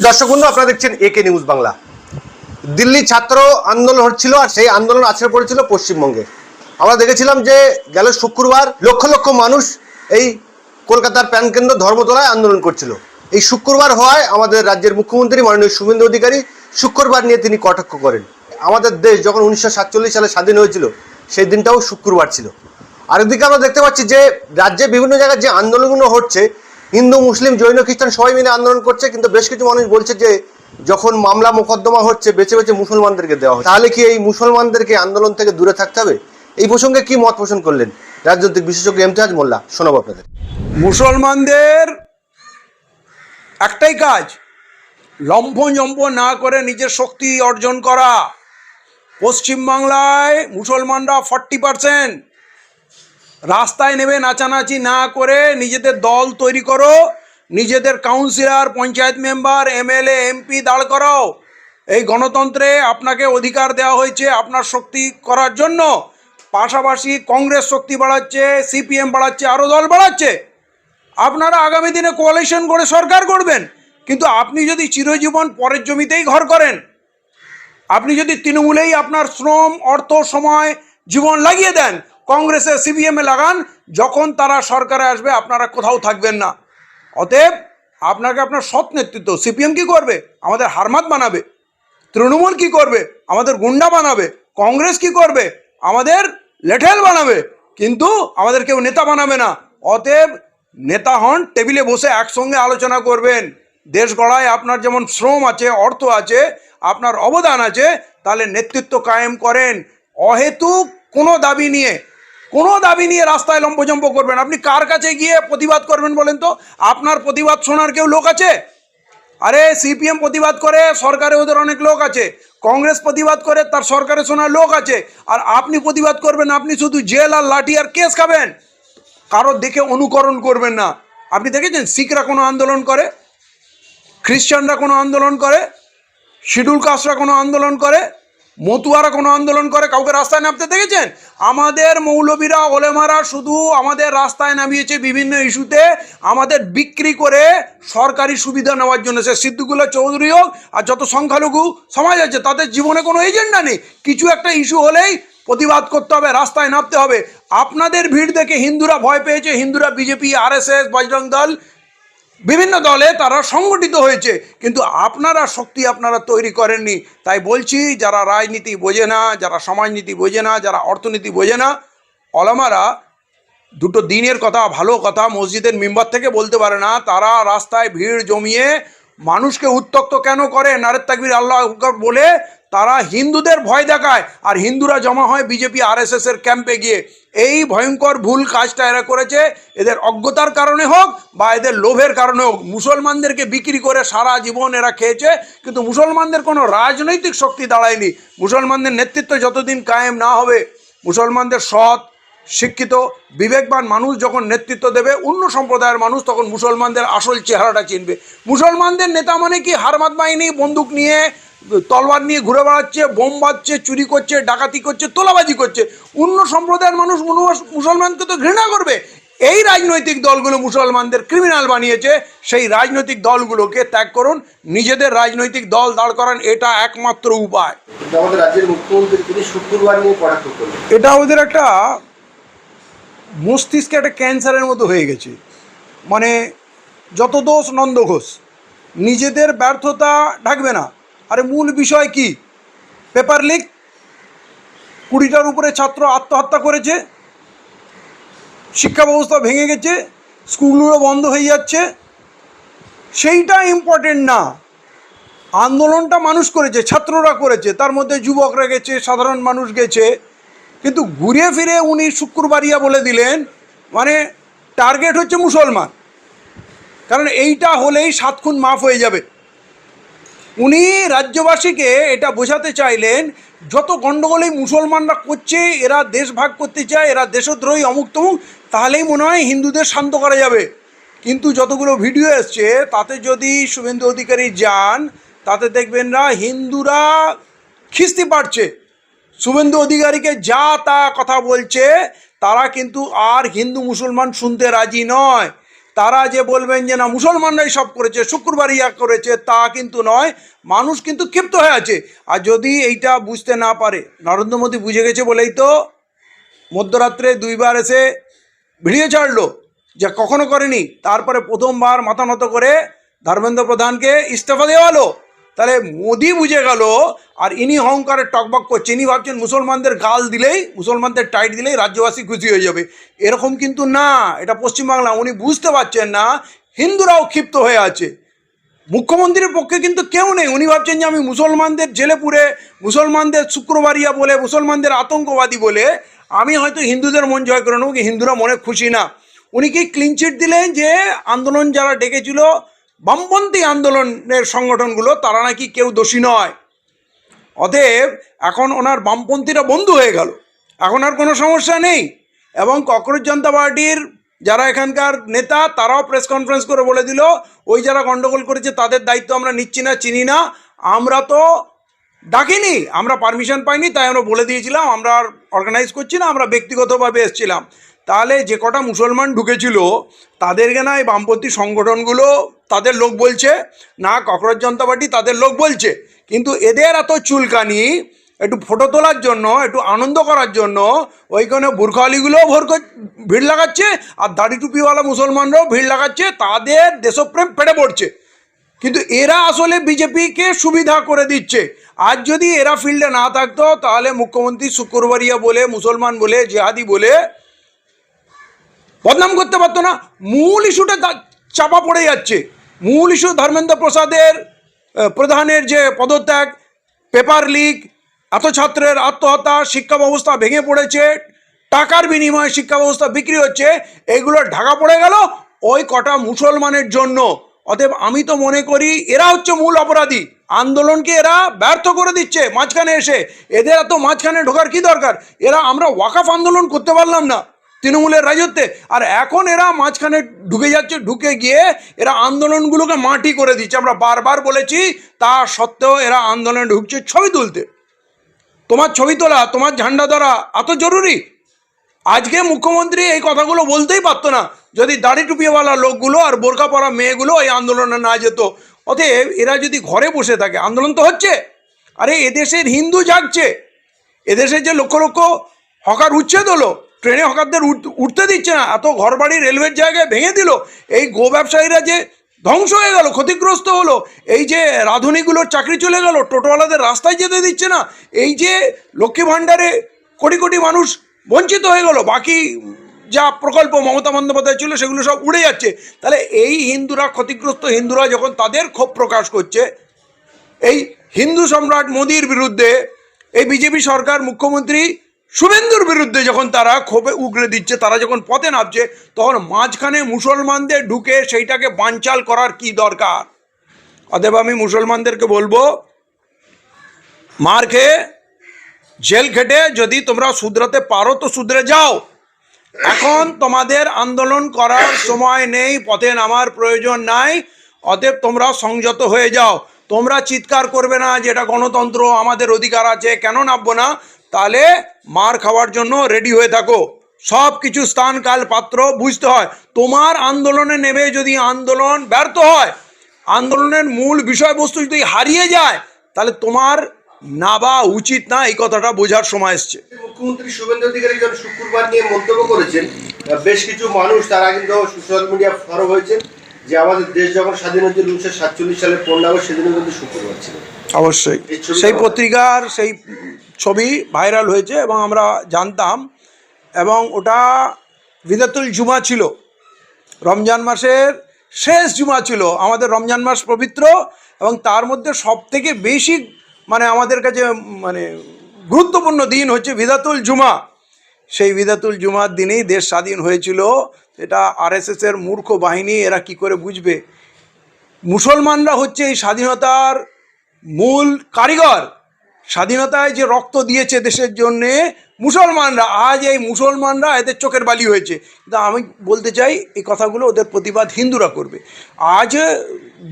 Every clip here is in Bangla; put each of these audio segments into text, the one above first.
দর্শক বন্ধু, আপনারা দেখছেন একে নিউজ বাংলা। দিল্লি ছাত্র আন্দোলন হচ্ছিল আর সেই আন্দোলন আছড়ে পড়েছিল পশ্চিমবঙ্গে। আমরা দেখেছিলাম যে গেল শুক্রবার লক্ষ লক্ষ মানুষ এই কলকাতার প্রাণকেন্দ্র ধর্মতলায় আন্দোলন করছিল। এই শুক্রবার হওয়ায় আমাদের রাজ্যের মুখ্যমন্ত্রী মাননীয় শুভেন্দু অধিকারী শুক্রবার নিয়ে তিনি কটাক্ষ করেন। আমাদের দেশ যখন 1947 সালে স্বাধীন হয়েছিল সেই দিনটাও শুক্রবার ছিল। আরেকদিকে আমরা দেখতে পাচ্ছি যে রাজ্যে বিভিন্ন জায়গায় যে আন্দোলনগুলো হচ্ছে, হিন্দু মুসলিম জৈন খ্রিস্টান সবাই মিলে আন্দোলন করছে, কিন্তু বেশ কিছু মানুষ বলছে যে যখন মামলা মোকদ্দমা হচ্ছে বেছে বেছে মুসলমানদেরকে দেওয়া হয়, তাহলে কি এই মুসলমানদেরকে আন্দোলন থেকে দূরে থাকতে হবে? এই প্রসঙ্গে কি মত পোষণ করলেন রাজনৈতিক বিশেষজ্ঞ ইমতিয়াজ মোল্লা, শোনাবো আপনাদের। মুসলমানদের একটাই কাজ, লম্ফ না করে নিজের শক্তি অর্জন করা। পশ্চিমবাংলায় মুসলমানরা 40%। রাস্তায় নেমে নাচানাচি না করে নিজেদের দল তৈরি করো, নিজেদের councillor panchayat member MLA MP দাঁড় করাও। এই গণতন্ত্রে আপনাকে অধিকার দেওয়া হয়েছে আপনার শক্তি করার জন্য। পাশাপাশি কংগ্রেস শক্তি বাড়াচ্ছে, সিপিএম বাড়াচ্ছে, আরও দল বাড়াচ্ছে। আপনারা আগামী দিনে কোয়ালিশন করে সরকার করবেন, কিন্তু আপনি যদি চিরজীবন পরের জমিতেই ঘর করেন, আপনি যদি তৃণমূলেই আপনার শ্রম অর্থ সময় জীবন লাগিয়ে দেন, কংগ্রেসে সিপিএমে লাগান, যখন তারা সরকারে আসবে আপনারা কোথাও থাকবেন না। অতএব আপনাকে আপনার সৎ নেতৃত্ব, সিপিএম কি করবে? আমাদের হারমাত বানাবে। তৃণমূল কি করবে? আমাদের গুন্ডা বানাবে। কংগ্রেস কি করবে? আমাদের লেঠেল বানাবে, কিন্তু আমাদের কেউ নেতা বানাবে না। অতএব নেতা হন, টেবিলে বসে একসঙ্গে আলোচনা করবেন। দেশ গড়ায় আপনার যেমন শ্রম আছে, অর্থ আছে, আপনার অবদান আছে, তাহলে নেতৃত্ব কায়েম করেন। অহেতুক কোনো দাবি নিয়ে রাস্তায় লম্বজম্ব করবেন। আপনি কার কাছে গিয়ে প্রতিবাদ করবেন বলেন তো? আপনার প্রতিবাদ শোনার কেউ লোক আছে? আরে সিপিএম প্রতিবাদ করে, সরকারে ওদের অনেক লোক আছে। কংগ্রেস প্রতিবাদ করে, তার সরকারে শোনার লোক আছে। আর আপনি প্রতিবাদ করবেন, আপনি শুধু জেল আর লাঠি আর কেস খাবেন। কারোর দেখে অনুকরণ করবেন না। আপনি দেখেছেন শিখরা কোনো আন্দোলন করে? খ্রিস্টানরা কোনো আন্দোলন করে? শিডিউল কাস্টরা কোনো আন্দোলন করে? মতুয়ারা কোনো আন্দোলন করে? কাউকে রাস্তায় নামতে দেখেছেন? আমাদের মৌলবীরা ওলেমারা শুধু আমাদের রাস্তায় নামিয়েছে বিভিন্ন ইস্যুতে, আমাদের বিক্রি করে সরকারি সুবিধা নেওয়ার জন্য। সে সিদ্দিকুল্লাহ চৌধুরী হোক আর যত সংখ্যালঘু সমাজ আছে, তাদের জীবনে কোনো এজেন্ডা নেই। কিছু একটা ইস্যু হলেই প্রতিবাদ করতে হবে, রাস্তায় নামতে হবে। আপনাদের ভিড় দেখে হিন্দুরা ভয় পেয়েছে। হিন্দুরা বিজেপি, আরএসএস, বজরং দল, বিভিন্ন দলে তারা সংগঠিত হয়েছে, কিন্তু আপনারা শক্তি আপনারা তৈরি করেননি। তাই বলছি, যারা রাজনীতি বোঝে না, যারা সমাজনীতি বোঝে না, যারা অর্থনীতি বোঝে না, ওলামারা দুটো দিনের কথা, ভালো কথা মসজিদের মিম্বার থেকে বলতে পারে না, তারা রাস্তায় ভিড় জমিয়ে মানুষকে উত্ত্যক্ত কেন করে? নারে তাকবীর আল্লাহু আকবার বলে তারা হিন্দুদের ভয় দেখায়, আর হিন্দুরা জমা হয় বিজেপি আরএসএস এর ক্যাম্পে গিয়ে। এই ভয়ঙ্কর ভুল কাজটা এরা করেছে, এদের অজ্ঞতার কারণে হোক বা এদের লোভের কারণে হোক। মুসলমানদেরকে বিক্রি করে সারা জীবন এরা খেয়েছে, কিন্তু মুসলমানদের কোনো রাজনৈতিক শক্তি দাঁড়ায়নি। মুসলমানদের নেতৃত্ব যতদিন কায়েম না হবে, মুসলমানদের সৎ শিক্ষিত বিবেকবান মানুষ যখন নেতৃত্ব দেবে, অন্য সম্প্রদায়ের মানুষ তখন মুসলমানদের আসল চেহারাটা চিনবে। মুসলমানদের নেতা মানে কি? হারমাত বাহিনী বন্দুক নিয়ে, তলবার নিয়ে ঘুরে বেড়াচ্ছে, বোম বাজছে, চুরি করছে, ডাকাতি করছে, তোলাবাজি করছে। অন্য সম্প্রদায়ের মানুষ মুসলমানকে তো ঘৃণা করবে। এই রাজনৈতিক দলগুলো মুসলমানদের ক্রিমিনাল বানিয়েছে। সেই রাজনৈতিক দলগুলোকে ত্যাগ করুন, নিজেদের রাজনৈতিক দল দাঁড় করান, এটা একমাত্র উপায়। আমাদের রাজ্যের মুখ্যমন্ত্রী তিনি শুক্রবার নিয়ে কটাক্ষ করলেন। এটা ওদের একটা মস্তিষ্কে একটা ক্যান্সারের মতো হয়ে গেছে। মানে যত দোষ নন্দ ঘোষ, নিজেদের ব্যর্থতা ঢাকবে না। আরে মূল বিষয় কি? পেপার লিক, 20টার উপরে ছাত্র আত্মহত্যা করেছে, শিক্ষা ব্যবস্থা ভেঙে গেছে, স্কুলগুলো বন্ধ হয়ে যাচ্ছে, সেইটা ইম্পর্টেন্ট না। আন্দোলনটা মানুষ করেছে, ছাত্ররা করেছে, তার মধ্যে যুবকরা গেছে, সাধারণ মানুষ গেছে। কিন্তু ঘুরে ফিরে উনি শুক্রবারিয়া বলে দিলেন, মানে টার্গেট হচ্ছে মুসলমান। কারণ এইটা হলেই 7 খুন মাফ হয়ে যাবে। উনি রাজ্যবাসীকে এটা বোঝাতে চাইলেন, যত গণ্ডগোলই মুসলমানরা করছে, এরা দেশ ভাগ করতে চায়, এরা দেশদ্রোহী, অমুক তমুক, তাহলেই মনে হয় হিন্দুদের শান্ত করা যাবে। কিন্তু যতগুলো ভিডিও এসছে তাতে যদি শুভেন্দু অধিকারী যান, তাতে দেখবেন না হিন্দুরা খিস্তি পাড়ছে। শুভেন্দু অধিকারীকে যা তা কথা বলছে, তারা কিন্তু আর হিন্দু মুসলমান শুনতে রাজি নয়। তারা যে বলবেন যে না মুসলমানরাই সব করেছে, শুক্রবার ইয়া করেছে, তা কিন্তু নয়। মানুষ কিন্তু ক্ষিপ্ত হয়ে আছে। আর যদি এইটা বুঝতে না পারে, নরেন্দ্র মোদী বুঝে গেছে বলেই তো মধ্যরাত্রে 2বার এসে ভিডিও ছাড়লো, যা কখনো করেনি। তারপরে প্রথমবার মাথা নত করে ধর্মেন্দ্র প্রধানকে ইস্তফা দেওয়া হলো। তাহলে মোদি বুঝে গেল, আর ইনি অহংকারে টকবক করছে। ইনি ভাবছেন মুসলমানদের গাল দিলেই, মুসলমানদের টাইট দিলেই রাজ্যবাসী খুশি হয়ে যাবে। এরকম কিন্তু না, এটা পশ্চিমবাংলা। উনি বুঝতে পারছেন না হিন্দুরাও ক্ষিপ্ত হয়ে আছে। মুখ্যমন্ত্রীর পক্ষে কিন্তু কেউ নেই। উনি ভাবছেন যে আমি মুসলমানদের জেলে পুরে, মুসলমানদের শুক্রবারিয়া বলে, মুসলমানদের আতঙ্কবাদী বলে আমি হয়তো হিন্দুদের মন জয় করে নেব, হিন্দুরা মনে খুশি না। উনি কি ক্লিন চিট দিলেন যে আন্দোলন যারা ডেকেছিল, বামপন্থী আন্দোলনের সংগঠনগুলো, তারা নাকি কেউ দোষী নয়। অতএব এখন ওনার বামপন্থীরা বন্ধু হয়ে গেল, এখন আর কোনো সমস্যা নেই। এবং ককরোচ জনতা পার্টির যারা এখানকার নেতা, তারাও প্রেস কনফারেন্স করে বলে দিল ওই যারা গন্ডগোল করেছে তাদের দায়িত্ব আমরা নিচ্ছি না, চিনি না, আমরা তো ডাকিনি, আমরা পারমিশন পাইনি, তাই আমরা বলে দিয়েছিলাম আমরা আর অর্গানাইজ করছি না, আমরা ব্যক্তিগতভাবে এসেছিলাম। তাহলে যে কটা মুসলমান ঢুকেছিল তাদেরকে না এই বামপন্থী সংগঠনগুলো তাদের লোক বলছে, না ককরোচ জনতা পার্টি তাদের লোক বলছে। কিন্তু এদের এত চুলকানি একটু ফটো তোলার জন্য, একটু আনন্দ করার জন্য ওইখানে বুরখাওয়ালিগুলোও ভিড় লাগাচ্ছে, আর দাড়ি টুপিওয়ালা মুসলমানরাও ভিড় লাগাচ্ছে, তাদের দেশপ্রেম পেটে পড়ছে। কিন্তু এরা আসলে বিজেপিকে সুবিধা করে দিচ্ছে। আজ যদি এরা ফিল্ডে না থাকতো তাহলে মুখ্যমন্ত্রী শুক্রবারিয়া বলে, মুসলমান বলে, জেহাদি বলে বদনাম করতে পারতো না। মূল ইস্যুটা চাপা পড়ে যাচ্ছে। মূল ইস্যু ধর্মেন্দ্র প্রসাদের প্রধানের যে পদত্যাগ, পেপার লিক, এত ছাত্রের আত্মহত্যা, শিক্ষা ব্যবস্থা ভেঙে পড়েছে, টাকার বিনিময়ে শিক্ষা ব্যবস্থা বিক্রি হচ্ছে, এইগুলো ঢাকা পড়ে গেল ওই কটা মুসলমানের জন্য। অতএব আমি তো মনে করি এরা হচ্ছে মূল অপরাধী। আন্দোলনকে এরা ব্যর্থ করে দিচ্ছে মাঝখানে এসে। এদের এত মাঝখানে ঢোকার কি দরকার? আমরা ওয়াকাফ আন্দোলন করতে পারলাম না তৃণমূলের রাজত্বে, আর এখন এরা মাঝখানে ঢুকে যাচ্ছে। ঢুকে গিয়ে এরা আন্দোলনগুলোকে মাটি করে দিচ্ছে। আমরা বারবার বলেছি, তা সত্ত্বেও এরা আন্দোলনে ঢুকছে ছবি তুলতে। তোমার ছবি তোলা, তোমার ঝান্ডা ধরা এত জরুরি? আজকে মুখ্যমন্ত্রী এই কথাগুলো বলতেই পারতো না যদি দাড়ি টুপিওয়ালা লোকগুলো আর বোরকা পরা মেয়েগুলো এই আন্দোলনে না যেত। অতএব এরা যদি ঘরে বসে থাকে, আন্দোলন তো হচ্ছে। আরে এদেশের হিন্দু জাগছে। এদেশের যে লক্ষ লক্ষ হকার উচ্ছেদ হলো, ট্রেনে হকারদের উঠতে দিচ্ছে না, এত ঘরবাড়ি রেলওয়ের জায়গায় ভেঙে দিল, এই গো ব্যবসায়ীরা যে ধ্বংস হয়ে গেল, ক্ষতিগ্রস্ত হলো, এই যে রাঁধুনিগুলোর চাকরি চলে গেল, টোটোওয়ালাদের রাস্তায় যেতে দিচ্ছে না, এই যে লক্ষ্মী ভাণ্ডারে কোটি কোটি মানুষ বঞ্চিত হয়ে গেল, বাকি যা প্রকল্প মমতা বন্দ্যোপাধ্যায় ছিল সেগুলো সব উড়ে যাচ্ছে। তাহলে এই হিন্দুরা, ক্ষতিগ্রস্ত হিন্দুরা যখন তাদের ক্ষোভ প্রকাশ করছে এই হিন্দু সম্রাট মোদির বিরুদ্ধে, এই বিজেপি সরকার মুখ্যমন্ত্রী শুভেন্দুর বিরুদ্ধে যখন তারা ক্ষোভে উগরে দিচ্ছে, তারা যখন পথে নামছে, তখন মাঝখানে মুসলমানদের ঢুকে সেইটাকে বানচাল করার কি দরকার? অতএব আমি মুসলমানদেরকে বলবো, মার খেয়ে জেল খেটে যদি তোমরা শুধরাতে পারো তো শুধরে যাও। এখন তোমাদের আন্দোলন করার সময় নেই, পথে নামার প্রয়োজন নাই। অতএব তোমরা সংযত হয়ে যাও। তোমরা চিৎকার করবে না যে এটা গণতন্ত্র, আমাদের অধিকার আছে, কেন নামবো না? তাহলে মার খাওয়ার জন্য রেডি হয়ে থাকো। সব কিছু স্থান কাল পাত্র বুঝতে হয়। তোমার আন্দোলনে নেমে যদি আন্দোলন ব্যর্থ হয়, আন্দোলনের মূল বিষয়বস্তু যদি হারিয়ে যায়, তাহলে তোমার নাবা উচিত না। এই কথাটা বোঝার সময় এসছে। মুখ্যমন্ত্রী শুভেন্দু অধিকারী যখন শুক্রবার নিয়ে মন্তব্য করেছেন, বেশ কিছু মানুষ তারা কিন্তু সোশ্যাল মিডিয়া ফলো হয়েছেন যে আমাদের দেশ যখন স্বাধীন হয়েছিল 1947 সালের 15 আগস্ট, সেদিনও কিন্তু শুক্রবার ছিল। অবশ্যই সেই পত্রিকার সেই ছবি ভাইরাল হয়েছে এবং আমরা জানতাম। এবং ওটা বিদাতুল জুমা ছিল, রমজান মাসের শেষ জুমা ছিল। আমাদের রমজান মাস পবিত্র, এবং তার মধ্যে সব থেকে বেশি আমাদের কাছে গুরুত্বপূর্ণ দিন হচ্ছে বিদাতুল জুমা। সেই বিদাতুল জুমার দিনেই দেশ স্বাধীন হয়েছিল। এটা আরএসএসের মূর্খ বাহিনী, এরা কি করে বুঝবে? মুসলমানরা হচ্ছে এই স্বাধীনতার মূল কারিগর। স্বাধীনতায় যে রক্ত দিয়েছে দেশের জন্যে মুসলমানরা, আজ এই মুসলমানরা এদের চোখের বালি হয়েছে। কিন্তু আমি বলতে চাই এই কথাগুলো ওদের প্রতিবাদ হিন্দুরা করবে। আজ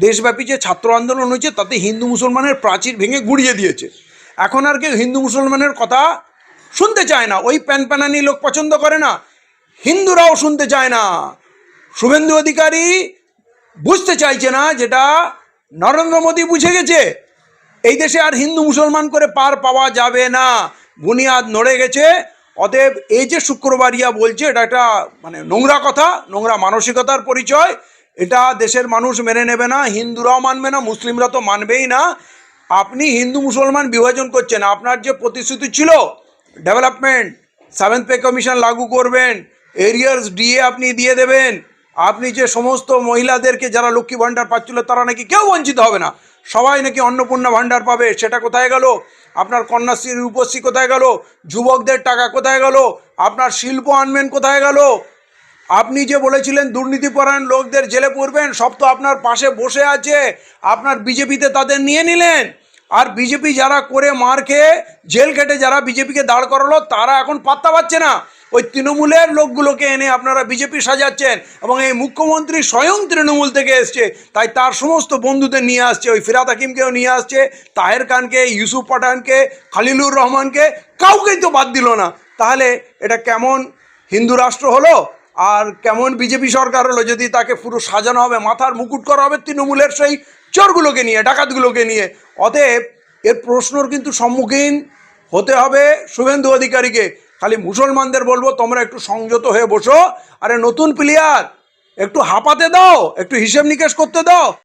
দেশব্যাপী যে ছাত্র আন্দোলন হয়েছে তাতে হিন্দু মুসলমানের প্রাচীর ভেঙে গুড়িয়ে দিয়েছে। এখন আর কেউ হিন্দু মুসলমানের কথা শুনতে চায় না। ওই প্যানপ্যানানি লোক পছন্দ করে না, হিন্দুরাও শুনতে চায় না। শুভেন্দু অধিকারী বুঝতে চাইছে না, যেটা নরেন্দ্র মোদী বুঝে গেছে, এই দেশে আর হিন্দু মুসলমান করে পার পাওয়া যাবে না, বুনিয়াদ নড়ে গেছে। অতএব এই যে শুক্রবারিয়া বলছে, এটা একটা মানে নোংরা কথা, নোংরা মানসিকতার পরিচয়। এটা দেশের মানুষ মেনে নেবে না, হিন্দুরাও মানবে না, মুসলিমরা তো মানবেই না। আপনি হিন্দু মুসলমান বিভাজন করছেন। আপনার যে প্রতিশ্রুতি ছিল ডেভেলপমেন্ট, 7th পে কমিশন লাগু করবেন, এরিয়ার্স ডিএ আপনি দিয়ে দেবেন, আপনি যে সমস্ত মহিলাদেরকে যারা লক্ষ্মী ভাণ্ডার পাচ্ছিল তারা নাকি কেউ বঞ্চিত হবে না, সবাই নাকি অন্নপূর্ণা ভাণ্ডার পাবে, সেটা কোথায় গেল? আপনার কন্যাশ্রী রূপশ্রী কোথায় গেল? যুবকদের টাকা কোথায় গেল? আপনার শিল্প আনবেন কোথায় গেল? আপনি যে বলেছিলেন দুর্নীতিপরায়ণ লোকদের জেলে পড়বেন, সব তো আপনার পাশে বসে আছে, আপনার বিজেপিতে তাদের নিয়ে নিলেন। আর বিজেপি যারা করে মার খেয়ে জেল কেটে যারা বিজেপিকে দাঁড় করালো, তারা এখন পাত্তা পাচ্ছে না। ওই তৃণমূলের লোকগুলোকে এনে আপনারা বিজেপি সাজাচ্ছেন, এবং এই মুখ্যমন্ত্রী স্বয়ং তৃণমূল থেকে এসছে, তাই তার সমস্ত বন্ধুদের নিয়ে আসছে, ওই ফিরাদ হাকিমকেও নিয়ে আসছে, তাহের খানকে, ইউসুফ পাঠানকে, খালিলুর রহমানকে, কাউকেই তো বাদ দিল না। তাহলে এটা কেমন হিন্দু রাষ্ট্র হলো আর কেমন বিজেপি সরকার হলো, যদি তাকে পুরো সাজানো হবে, মাথার মুকুট করা হবে তৃণমূলের সেই চোরগুলোকে নিয়ে, ডাকাতগুলোকে নিয়ে। অতএব এর প্রশ্নর কিন্তু সম্মুখীন হতে হবে শুভেন্দু অধিকারীকে। খালি মুসলমানদের বলবো, তোমরা একটু সংযত হয়ে বসো, আরে নতুন প্লেয়ার, একটু হাঁপাতে দাও, একটু হিসেব নিকেশ করতে দাও।